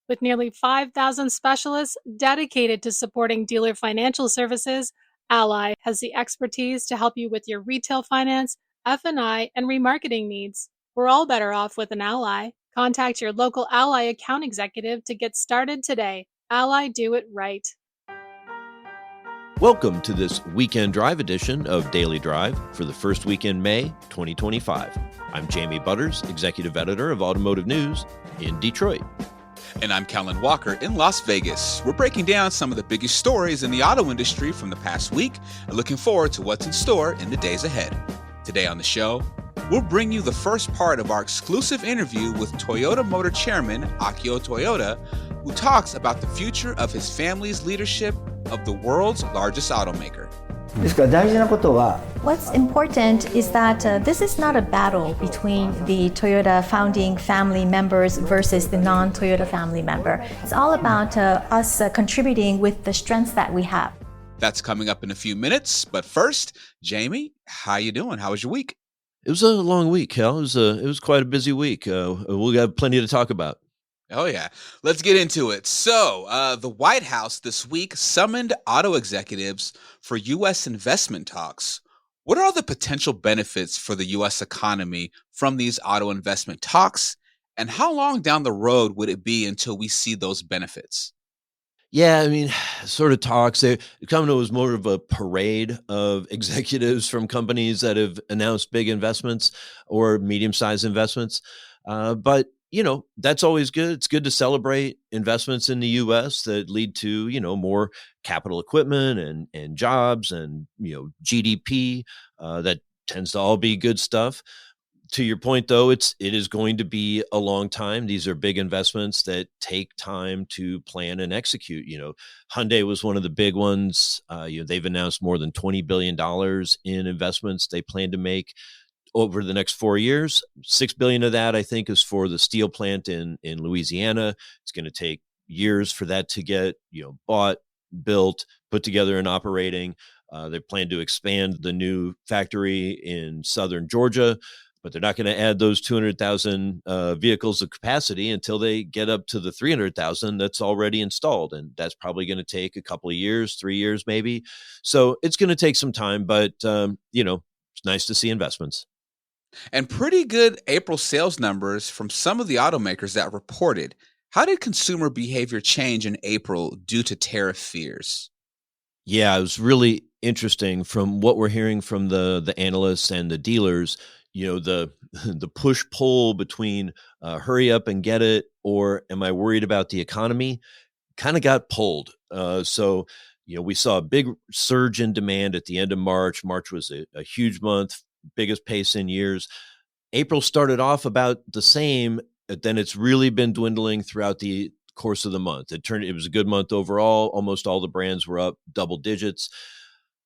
With nearly 5,000 specialists dedicated to supporting dealer financial services, Ally has the expertise to help you with your retail finance, F&I, and remarketing needs. We're all better off with an Ally. Contact your local Ally account executive to get started today. Ally, do it right. Welcome to this weekend drive edition of Daily Drive for the first week in May 2025. I'm Jamie Butters, Executive Editor of Automotive News in Detroit. And I'm Callan Walker in Las Vegas. We're breaking down some of the biggest stories in the auto industry from the past week and looking forward to what's in store in the days ahead. Today on the show, we'll bring you the first part of our exclusive interview with Toyota Motor Chairman Akio Toyoda, who talks about the future of his family's leadership of the world's largest automaker. What's important is that this is not a battle between the Toyota founding family members versus the non-Toyota family member. It's all about us contributing with the strengths that we have. That's coming up in a few minutes. But first, Jamie, how you doing? How was your week? It was a long week, Cal. It was quite a busy week. We'll have plenty to talk about. Oh, yeah. Let's get into it. So the White House this week summoned auto executives for U.S. investment talks. What are the potential benefits for the U.S. economy from these auto investment talks? And how long down the road would it be until we see those benefits? Yeah, I mean, sort of talks. It was more of a parade of executives from companies that have announced big investments or medium-sized investments. But that's always good. It's good to celebrate investments in the U.S. that lead to, more capital equipment and jobs and, GDP. That tends to all be good stuff. To your point, though, it is going to be a long time. These are big investments that take time to plan and execute. Hyundai was one of the big ones. They've announced more than $20 billion in investments they plan to make over the next 4 years. $6 billion of that, I think, is for the steel plant in Louisiana. It's going to take years for that to get, bought, built, put together and operating. They plan to expand the new factory in southern Georgia, but they're not going to add those 200,000 vehicles of capacity until they get up to the 300,000 that's already installed. And that's probably going to take a couple of years, 3 years maybe. So it's going to take some time, but, it's nice to see investments. And pretty good April sales numbers from some of the automakers that reported. How did consumer behavior change in April due to tariff fears? Yeah, it was really interesting from what we're hearing from the analysts and the dealers. The push-pull between hurry up and get it or am I worried about the economy kind of got pulled. So we saw a big surge in demand at the end of March. March was a huge month, biggest pace in years. April started off about the same, but then it's really been dwindling throughout the course of the month. It was a good month overall. Almost all the brands were up double digits.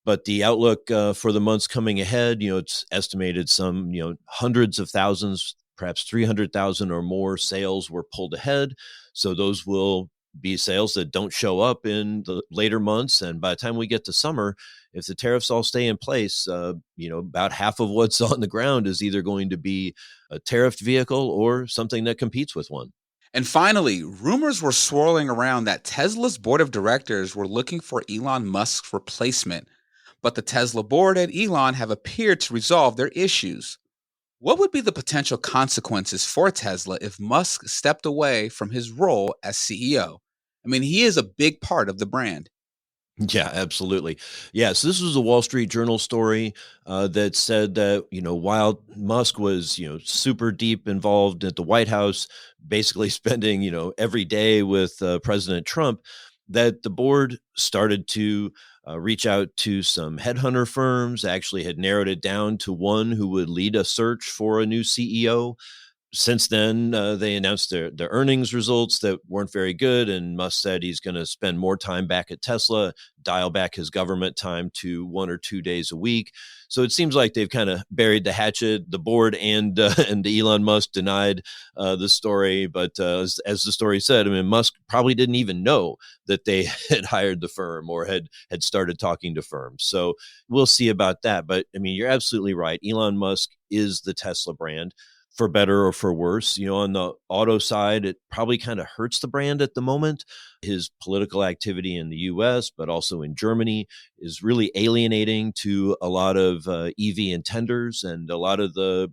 But the outlook for the months coming ahead, it's estimated some, hundreds of thousands, perhaps 300,000 or more sales were pulled ahead. So those will be sales that don't show up in the later months. And by the time we get to summer, if the tariffs all stay in place, about half of what's on the ground is either going to be a tariffed vehicle or something that competes with one. And finally, rumors were swirling around that Tesla's board of directors were looking for Elon Musk's replacement. But the Tesla board and Elon have appeared to resolve their issues. What would be the potential consequences for Tesla if Musk stepped away from his role as CEO? I mean, he is a big part of the brand. Yeah, absolutely. Yeah, so this was a Wall Street Journal story that said that, while Musk was, super deep involved at the White House, basically spending, every day with President Trump, that the board started to reach out to some headhunter firms, actually had narrowed it down to one who would lead a search for a new CEO. Since then, they announced their earnings results that weren't very good, and Musk said he's going to spend more time back at Tesla, dial back his government time to 1 or 2 days a week. So it seems like they've kind of buried the hatchet. The board and Elon Musk denied the story, but as the story said, Musk probably didn't even know that they had hired the firm or had started talking to firms. So we'll see about that. But you're absolutely right. Elon Musk is the Tesla brand. for better or for worse. On the auto side, it probably kind of hurts the brand at the moment. His political activity in the US, but also in Germany, is really alienating to a lot of EV intenders and a lot of the,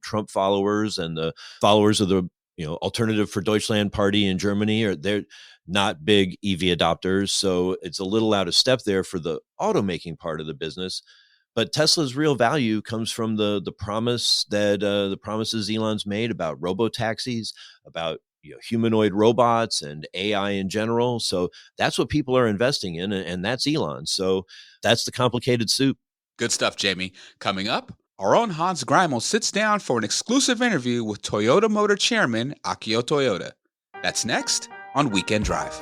Trump followers and the followers of the, Alternative for Deutschland party in Germany. They're not big EV adopters. So it's a little out of step there for the automaking part of the business. But Tesla's real value comes from the promises Elon's made about robo-taxis, about humanoid robots and AI in general. So that's what people are investing in, and that's Elon. So that's the complicated soup. Good stuff, Jamie. Coming up, our own Hans Greimel sits down for an exclusive interview with Toyota Motor Chairman Akio Toyoda. That's next on Weekend Drive.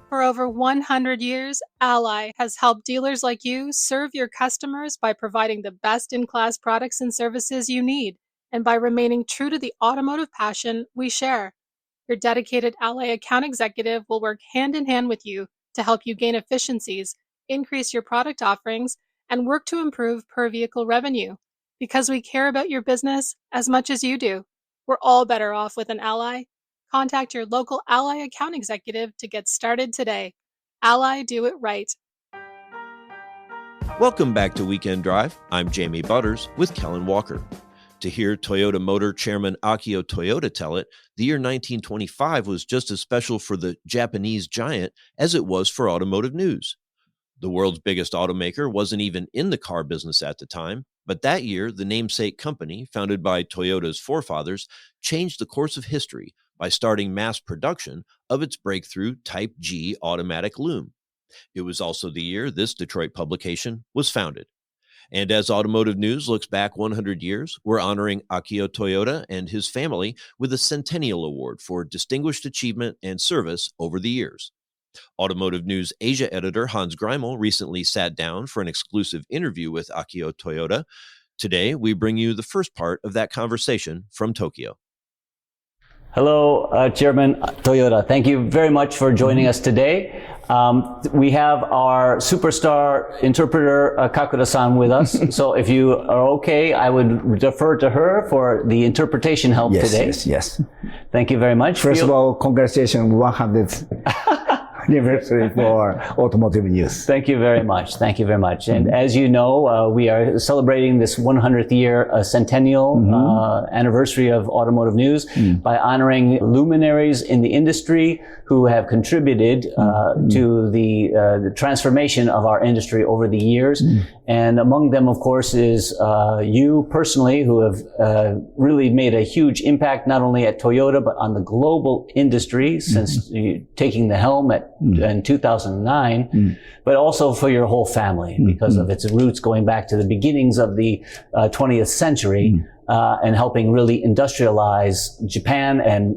For over 100 years, Ally has helped dealers like you serve your customers by providing the best-in-class products and services you need, and by remaining true to the automotive passion we share. Your dedicated Ally account executive will work hand in hand with you to help you gain efficiencies, increase your product offerings, and work to improve per-vehicle revenue. Because we care about your business as much as you do. We're all better off with an Ally. Contact your local Ally account executive to get started today. Ally, do it right. Welcome back to Weekend Drive. I'm Jamie Butters with Kellen Walker. To hear Toyota Motor Chairman Akio Toyoda tell it, the year 1925 was just as special for the Japanese giant as it was for automotive news. The world's biggest automaker wasn't even in the car business at the time, but that year, the namesake company, founded by Toyota's forefathers, changed the course of history by starting mass production of its breakthrough Type G automatic loom. It was also the year this Detroit publication was founded. And as automotive news looks back 100 years, we're honoring Akio Toyoda and his family with a Centennial Award for distinguished achievement and service over the years. Automotive News Asia editor Hans Greimel recently sat down for an exclusive interview with Akio Toyoda. Today, we bring you the first part of that conversation from Tokyo. Hello, Chairman Toyoda. Thank you very much for joining us today. We have our superstar interpreter, Kakura-san, with us. So if you are okay, I would defer to her for the interpretation help today. Yes. Thank you very much. First of all, congratulations, 100th anniversary for Automotive News. Thank you very much. Thank you very much. And as you know, we are celebrating this 100th year centennial anniversary of Automotive News by honoring luminaries in the industry who have contributed to the transformation of our industry over the years. And among them, of course, is you personally, who have really made a huge impact not only at Toyota but on the global industry since taking the helm in 2009, but also for your whole family because of its roots going back to the beginnings of the 20th century. And helping really industrialize Japan and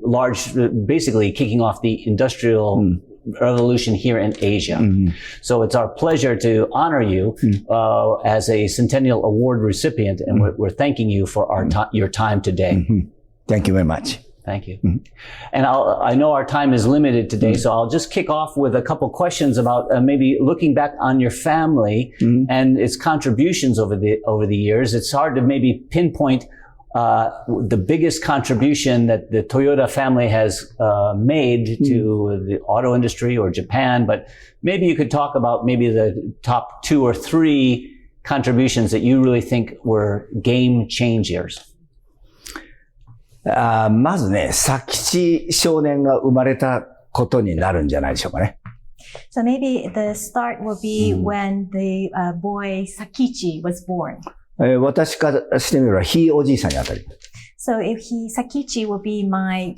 basically kicking off the industrial revolution here in Asia. So it's our pleasure to honor you as a Centennial Award recipient, and we're thanking you for your time today. Thank you very much. Thank you. And I know our time is limited today, so I'll just kick off with a couple questions about maybe looking back on your family and its contributions over the years. It's hard to maybe pinpoint the biggest contribution that the Toyota family has made to the auto industry or Japan, but maybe you could talk about maybe the top 2 or 3 contributions that you really think were game changers. まずね、佐吉少年が生まれたことになるんじゃないでしょうかね。So maybe the start will be when the boy Sakichi was born. 私からしてみれば、ひいおじいさんにあたり。So Sakichi will be my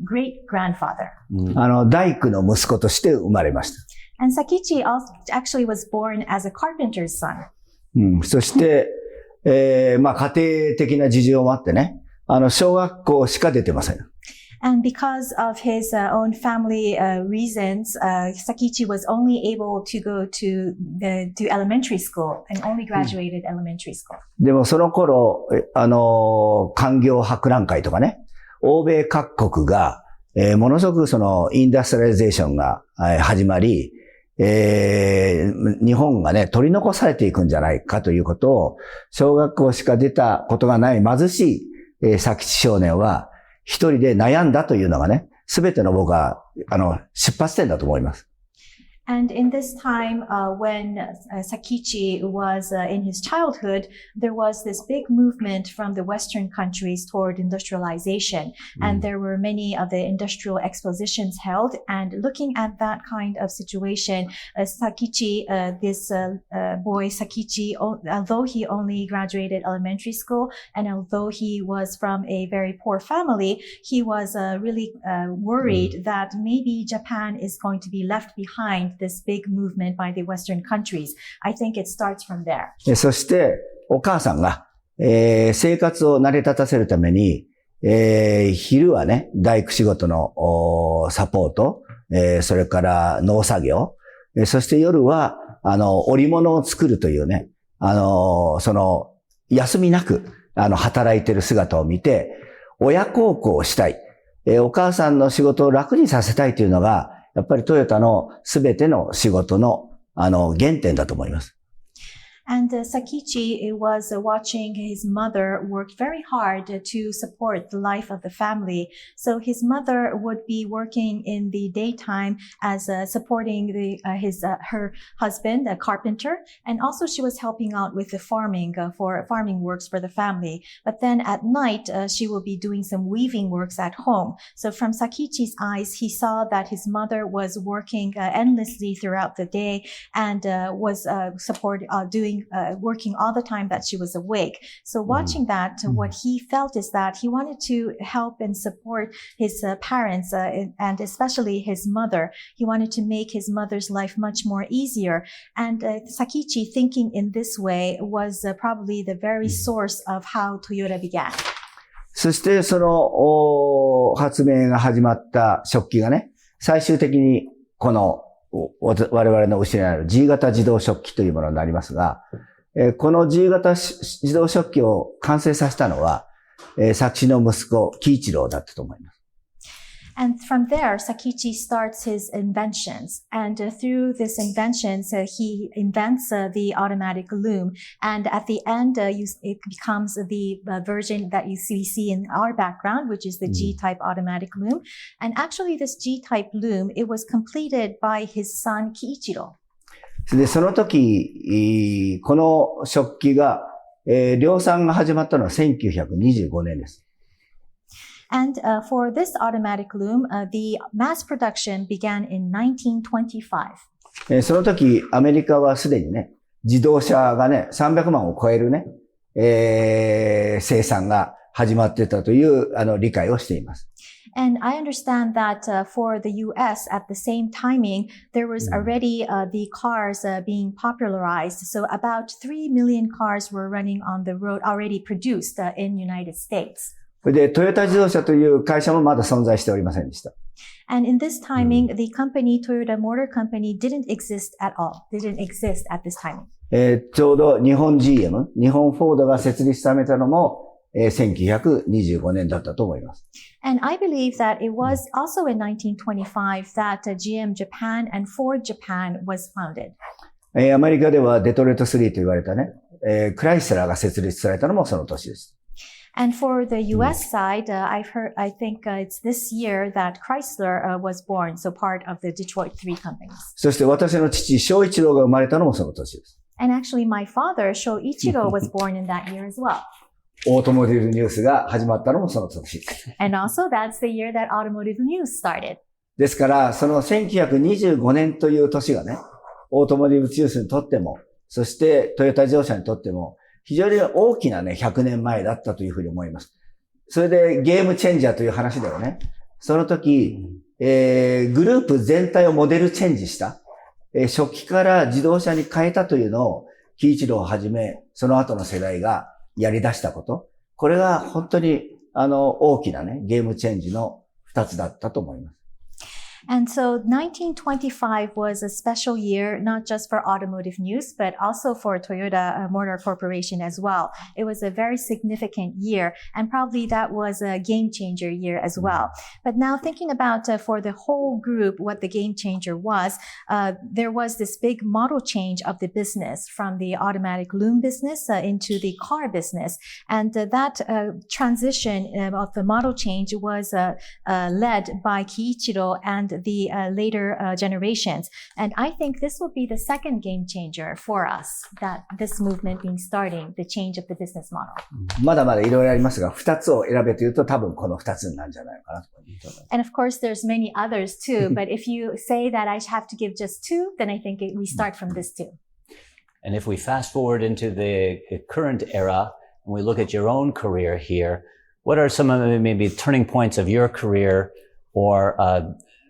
great grandfather. 大工の息子として生まれました。And Sakichi actually was born as a carpenter's son. そして、家庭的な事情もあってね、小学校しか出てません。And because of his own family reasons, Sakichi was only able to go to elementary school and only graduated elementary school. でもその頃、官業博覧会とかね、欧米各国が、ものすごくそのインダストリアリゼーションが始まり、日本がね、取り残されていくんじゃないかということを、小学校しか出たことがない貧しい、佐吉少年は、一人で悩んだというのがね、すべての僕は、出発点だと思います。And in this time, when Sakichi was in his childhood, there was this big movement from the Western countries toward industrialization. And there were many of the industrial expositions held. And looking at that kind of situation, Sakichi, this boy Sakichi, although he only graduated elementary school and although he was from a very poor family, he was really worried that maybe Japan is going to be left behind this big movement by the Western countries. I think it starts from there. そして、お母さんが、生活を成り立たせるために、昼はね、大工仕事のサポート、それから農作業、そして夜は、織物を作るというね、休みなく、働いてる姿を見て、親孝行をしたい。お母さんの仕事を楽にさせたいというのが、やっぱりトヨタのすべての仕事の、原点だと思います。And Sakichi was watching his mother work very hard to support the life of the family. So his mother would be working in the daytime as supporting her husband, a carpenter, and also she was helping out with the farming for farming works for the family. But then at night, she will be doing some weaving works at home. So from Sakichi's eyes, he saw that his mother was working endlessly throughout the day and was working all the time that she was awake. So watching that, what he felt is that he wanted to help and support his parents and especially his mother. He wanted to make his mother's life much more easier. And Sakichi thinking in this way was probably the very source of how Toyota began. そしてその発明が始まった食器がね、最終的にこの我々の後ろにある G 型自動食器というものになりますが、この G 型自動食器を完成させたのは、作詞の息子、喜一郎だったと思います。And from there, Sakichi starts his inventions. And through these inventions, he invents the automatic loom. And at the end, it becomes the version that you see in our background, which is the G-type automatic loom. And actually, this G-type loom, it was completed by his son, Kiichiro. で、その時、この食器が、量産が始まったのは1925年です。And for this automatic loom, the mass production began in 1925. その時、アメリカはすでにね、自動車がね、300万を超えるね、生産が始まってたという理解をしています。And I understand that for the US at the same timing, there was already the cars being popularized. So about 3 million cars were running on the road already produced in United States. で、トヨタ自動車という会社もまだ存在しておりませんでした。And in this timing, the company, Toyota Motor Company, didn't exist at all. Didn't exist at this timing. ちょうど日本 GM、日本フォードが設立されたのも、1925年だったと思います。And I believe that it was also in 1925 that GM Japan and Ford Japan was founded. アメリカではデトロイト3と言われたね、クライスラーが設立されたのもその年です。And for the US side, I think it's this year that Chrysler was born, so part of the Detroit 3 companies. そして私の父、翔一郎が生まれたのもその年です。And actually my father, Shoichiro, was born in that year as well. オートモティブニュースが始まったのもその年。And also that's the year that Automotive News started. ですから、その1925年という年がね、オートモティブニュースにとっても、そしてトヨタ自動車にとっても、非常に大きなね、100年前だったというふうに思います。それでゲームチェンジャーという話ではね、その時、グループ全体をモデルチェンジした、初期から自動車に変えたというのを、喜一郎をはじめ、その後の世代がやり出したこと。これが本当に、大きなね、ゲームチェンジの2つだったと思います。And so 1925 was a special year, not just for automotive news, but also for Toyota Motor Corporation as well. It was a very significant year, and probably that was a game changer year as well. But now thinking about for the whole group, what the game changer was, there was this big model change of the business from the automatic loom business into the car business. And that transition of the model change was led by Kiichiro and the later generations. And I think this will be the second game changer for us, that this movement being starting, the change of the business model. まだまだいろいろありますが、二つを選べというと多分この二つなんじゃないかなと思います。And of course, there's many others too, but if you say that I have to give just two, then I think we start from this two. And if we fast forward into the current era and we look at your own career here, what are some of the maybe turning points of your career or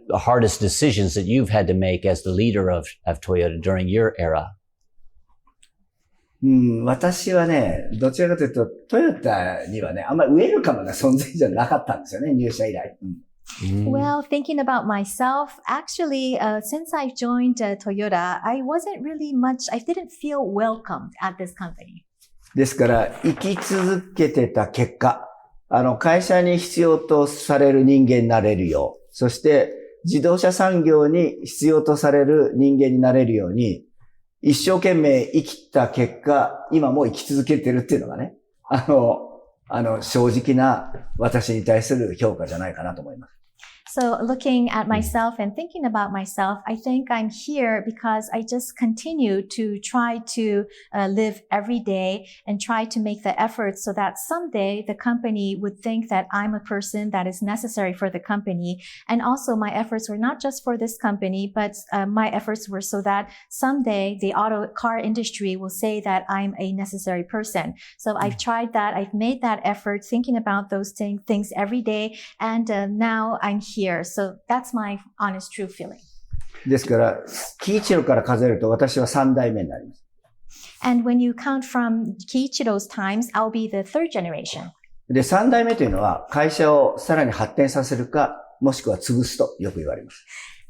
the hardest decisions that you've had to make as the leader of Toyota during your era? 私はね、どちらかというと、トヨタにはね、あんまりウェルカムな存在じゃなかったんですよね、入社以来。Well, thinking about myself, actually, since I've joined Toyota, I wasn't really I didn't feel welcomed at this company. ですから、生き続けてた結果、会社に必要とされる人間になれるよう、そして自動車産業に必要とされる人間になれるように、一生懸命生きた結果、今も生き続けてるっていうのがね、正直な私に対する評価じゃないかなと思います。So looking at myself and thinking about myself, I think I'm here because I just continue to try to live every day and try to make the effort so that someday the company would think that I'm a person that is necessary for the company. And also my efforts were not just for this company, but my efforts were so that someday the car industry will say that I'm a necessary person. So I've tried that. I've made that effort thinking about those things every day. And now I'm here. So that's my honest, true feeling. ですから、キイチロから数えると私は3代目になります。And when you count from Kiichiro's times, I'll be the third generation. で、3代目というのは会社をさらに発展させるか、もしくは潰すとよく言われます。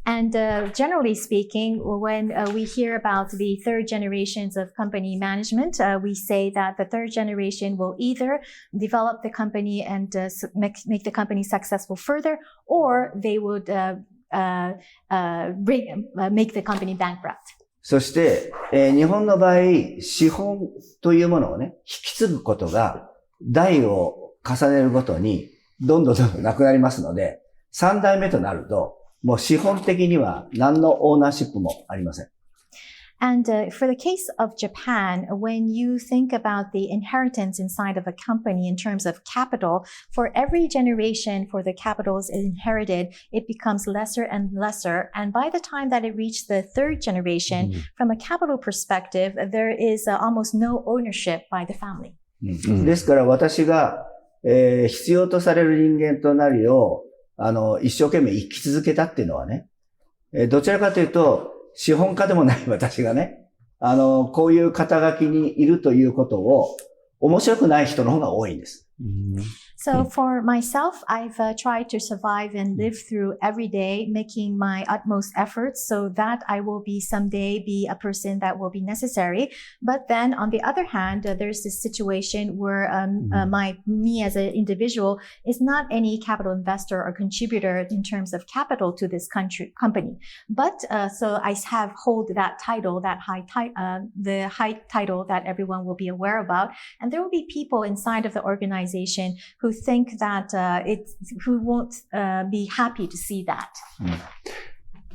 And generally speaking, when we hear about the third generations of company management, we say that the third generation will either develop the company and make the company successful further, or they would make the company bankrupt. そして、日本の場合、資本というものをね、引き継ぐことが代を重ねるごとにどんどんなくなりますので、3代目となると、もう資本的には何のオーナーシップもありません。And for the case of Japan, when you think about the inheritance inside of a company in terms of capital, for every generation for the capital is inherited, it becomes lesser and lesser. And by the time that it reached the third generation, from a capital perspective, there is almost no ownership by the family. ですから私が、必要とされる人間となるよう、一生懸命生き続けたっていうのはね、どちらかというと、資本家でもない私がね、こういう肩書きにいるということを、面白くない人の方が多いんです。So for myself, I've tried to survive and live through every day, making my utmost efforts so that I will someday be a person that will be necessary. But then on the other hand, there's this situation where me as an individual is not any capital investor or contributor in terms of capital to this company. But so I hold that title, the high title that everyone will be aware about. And there will be people inside of the organization who think that who won't be happy to see that.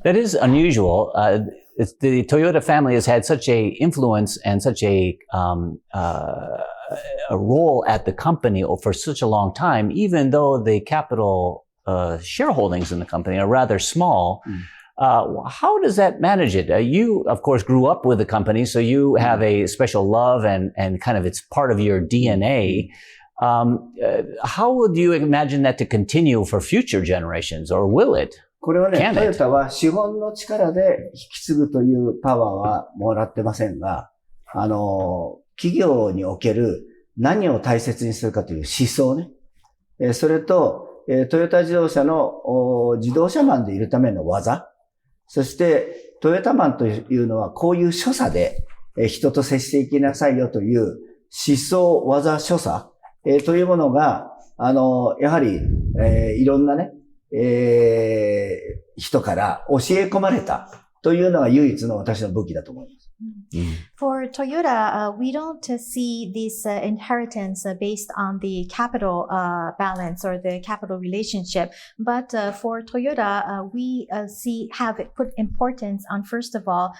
That is unusual. The Toyota family has had such a influence and such a role at the company for such a long time, even though the capital shareholdings in the company are rather small. How does that manage it? You, of course, grew up with the company, so you have a special love and kind of it's part of your DNA. How would you imagine that to continue for future generations, or will it? これはね、トヨタは資本の力で引き継ぐというパワーはもらってませんが、企業における何を大切にするかという思想ね。それと、トヨタ自動車の自動車マンでいるための技、そしてトヨタマンというのはこういう所作で人と接していきなさいよという思想、技、所作、というものが、やはり、いろんなね、人から教え込まれたというのが唯一の私の武器だと思います。For Toyota, we don't see this inheritance based on the capital balance or the capital relationship. But for Toyota, we have put importance on, first of all,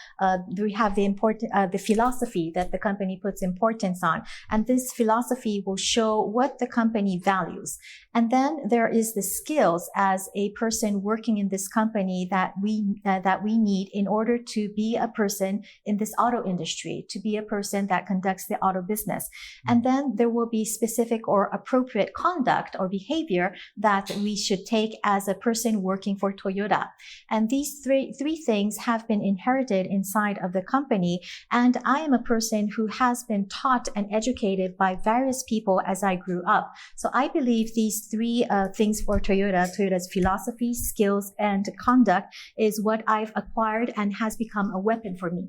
we have the philosophy that the company puts importance on. And this philosophy will show what the company values. And then there is the skills as a person working in this company that we need in order to be a person in this auto industry, to be a person that conducts the auto business. And then there will be specific or appropriate conduct or behavior that we should take as a person working for Toyota. And these three things have been inherited inside of the company. And I am a person who has been taught and educated by various people as I grew up. So I believe these three things for Toyota's philosophy, skills, and conduct is what I've acquired and has become a weapon for me.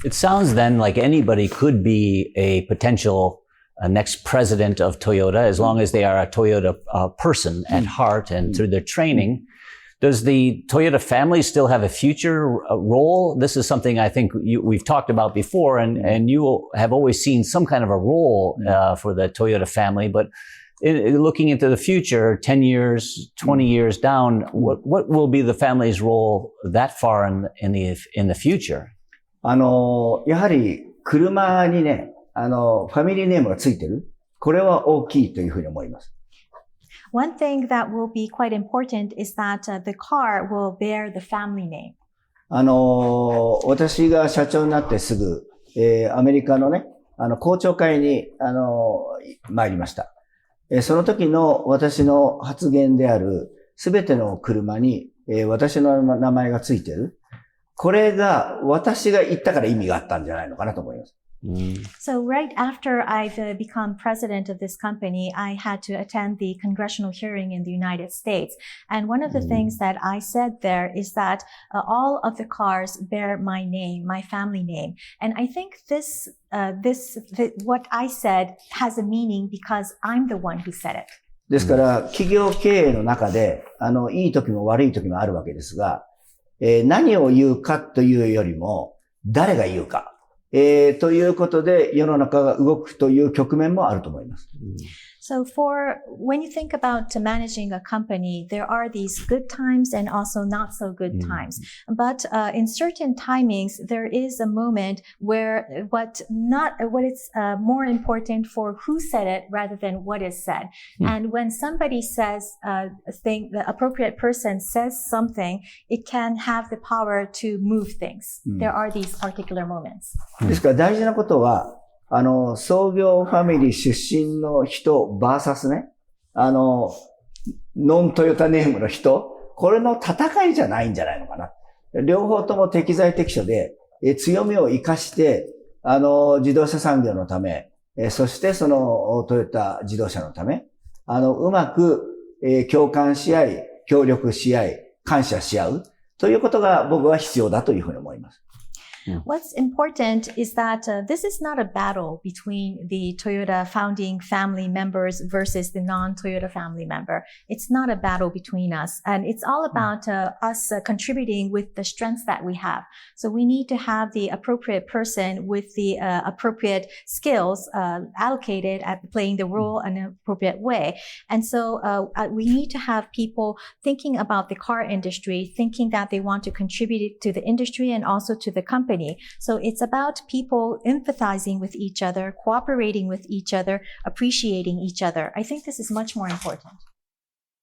It sounds then like anybody could be a potential next president of Toyota as long as they are a Toyota person at heart and through their training. Does the Toyota family still have a future role? This is something I think we've talked about before, and you have always seen some kind of a role for the Toyota family. But looking into the future, 10 years, 20 years down, what will be the family's role that far in the future? やはり車にね、ファミリーネームがついてる。これは大きいというふうに思います。One thing that will be quite important is that the car will bear the family name. 私が社長になってすぐ、アメリカのね、公聴会に、参りました。その時の私の発言である、すべての車に、私の名前がついてる。これが私が言ったから意味があったんじゃないのかなと思います。So right after I've become president of this company, I had to attend the congressional hearing in the United States. And one of the things that I said there is that all of the cars bear my name, my family name. And I think what I said has a meaning because I'm the one who said it. ですから、企業経営の中で、いい時も悪い時もあるわけですが、何を言うかというよりも、誰が言うか、ということで世の中が動くという局面もあると思います。So when you think about managing a company, there are these good times and also not so good times. But in certain timings, there is a moment where what is more important for who said it rather than what is said. And when somebody says the appropriate person says something, it can have the power to move things. There are these particular moments. ですから大事なことは、創業ファミリー出身の人バーサスね、ノントヨタネームの人、これの戦いじゃないんじゃないのかな。両方とも適材適所で、強みを生かして、自動車産業のため、そしてそのトヨタ自動車のため、うまく、共感し合い、協力し合い、感謝し合うということが僕は必要だというふうに思います。What's important is that this is not a battle between the Toyota founding family members versus the non-Toyota family member. It's not a battle between us. And it's all about us contributing with the strengths that we have. So we need to have the appropriate person with the appropriate skills allocated at playing the role in an appropriate way. And so we need to have people thinking about the car industry, thinking that they want to contribute to the industry and also to the company. So it's about people empathizing with each other, cooperating with each other, appreciating each other. I think this is much more important.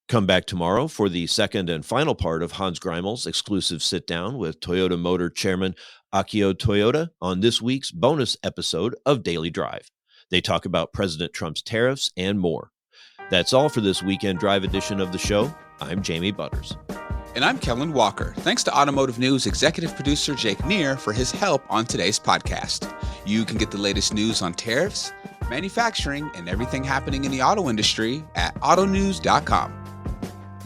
Come back tomorrow for the second and final part of Hans Greimel's exclusive sit-down with Toyota Motor Chairman Akio Toyoda on this week's bonus episode of Daily Drive. They talk about President Trump's tariffs and more. That's all for this weekend drive edition of the show. I'm Jamie Butters. And I'm Kellen Walker. Thanks to Automotive News executive producer Jake Neer for his help on today's podcast. You can get the latest news on tariffs, manufacturing, and everything happening in the auto industry at autonews.com.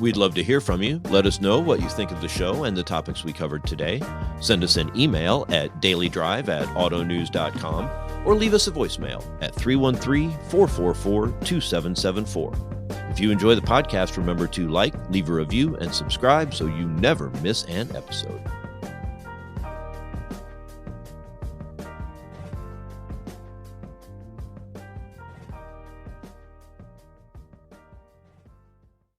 We'd love to hear from you. Let us know what you think of the show and the topics we covered today. Send us an email at dailydrive@autonews.com or leave us a voicemail at 313-444-2774. If you enjoy the podcast, remember to like, leave a review, and subscribe so you never miss an episode.